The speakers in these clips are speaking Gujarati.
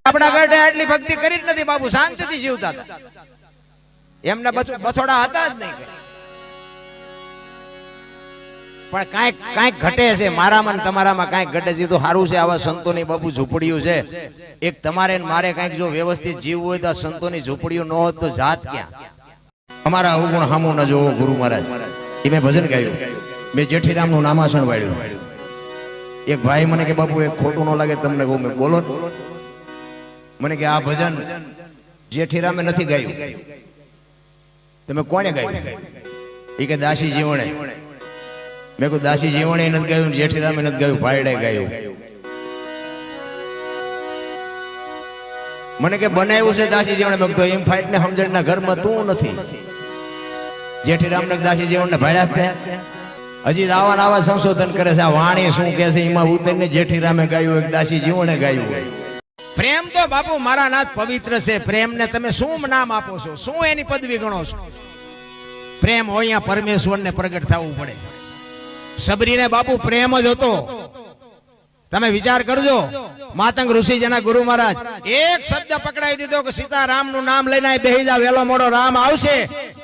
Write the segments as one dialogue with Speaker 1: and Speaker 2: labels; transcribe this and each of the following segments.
Speaker 1: આપણા ગઢે આટલી ભક્તિ કરી જ નથી બાપુ, શાંતિથી જીવતા હતા, એમને બછોડા હતા જ નહીં. પણ કાંઈક ઘટે છે મારામાં તમારામાં, કાંઈક ઘટે છે તો સારું છે. આવા સંતોની બાપુ ઝૂંપડીઓ છે. એક તમારે મારે કાંઈક જો વ્યવસ્થિત જીવવું હોય તો સંતોની ઝૂંપડીઓ ન હોત તો જાત ક્યાં. અમારા અવગુણ હામું ન જોવો ગુરુ મહારાજ, એ મેં ભજન ગાયું, મેં જેઠીરામનું નામાસણ વાળ્યું. એક ભાઈ મને કે બાપુ એક ખોટું ન લાગે તમને કહું, મેં બોલો. મને કે આ ભજન જેઠીરામે નથી ગાયું, તમે કોણે ગાયું? એ કે દાસી જીવણે. મેં કહ્યું દાસી જીવણે નથી ગાયું, જેઠીરામે નથી ગાયું, ભાઈડે ગાયું. મને કે બનાવ્યું છે દાસી જીવણે. મેં કીધું એમ ફાઈટ ને સમજણ ના ઘરમાં તું નથી. જેઠીરામ ને દાસી જીવણ ને ભાડ્યા થયા. હજી આવા આવા સંશોધન કરે છે. આ વાણી શું કે છે એમાં ઉતરીને જેઠીરામે ગાયું, એક દાસી જીવણે ગાયું. પ્રેમ તો બાપુ મારા નાથ પવિત્ર છે. પ્રેમ ને તમે શું નામ આપો છો, શું એની પદવી ગણો છો? પ્રેમ હોય અહીંયા પરમેશ્વર ને પ્રગટ થવું પડે. સબરીને બાપુ પ્રેમ જ હતો. તમે વિચાર કરજો, માતંગ ઋષિજીના ગુરુ મહારાજ એક શબ્દ પકડાઈ દીધો કે સીતારામ નું નામ લઈને બેહી જા, વેલો મોડો રામ આવશે.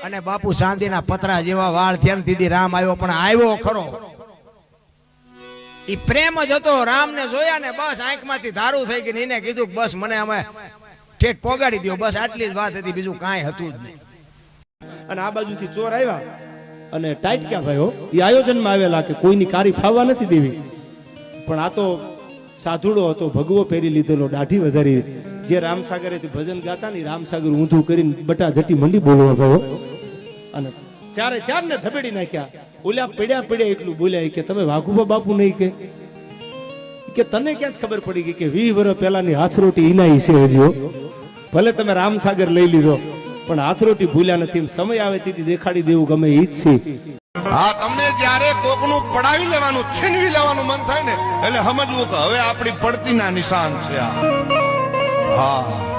Speaker 1: અને બાપુ ચાંદીના પતરા જેવા વાળ થયા, દીદી રામ આવ્યો, પણ આવ્યો ખરો. ઈ પ્રેમ જ હતો. રામ ને જોયા ને બસ આંખમાંથી ધારું થઈ ગઈ. એને કીધું બસ મને અમે ઠેઠ પોગાડી દો, બસ આટલી જ વાત હતી, બીજું કાંઈ હતું જ નહીં.
Speaker 2: અને આ બાજુથી ચોર આવ્યા અને ટાઈટ ક્યાં ભાઈઓ એ આયોજનમાં આવેલા કે કોઈની કારી ફાવવા નથી દેવી. પણ આ તો સાધુડો હતો, ભગવો પહેરી લીધેલો, દાઢી વધારી. જે રામસાગરેથી ભજન ગાતા ને રામસાગર ઊંધું કરીને બટા જટી મંડી બોલવા ભાઈઓ. અને ચારે ચાર ને ધબેડી નાખ્યા. ઓલા પડ્યા એટલું બોલ્યા કે તમે વાઘુબા બાપુ નહીં કે તને ક્યાં ખબર પડી ગઈ કે 20 વર્ષ પહેલાની હાથરોટી ઇનાઈ છે હજીઓ. ભલે તમે રામસાગર લઈ લીધો પણ હાથરોટી ભૂલ્યા નથી. સમય આવે તેથી દેખાડી દેવું ગમે ઈ જ છે.
Speaker 3: હા, તમને જ્યારે કોકનું પડાવી લેવાનું, છીનવી લેવાનું મન થાય ને એટલે સમજવું કે હવે આપણી પડતીના નિશાન છે આ. હા.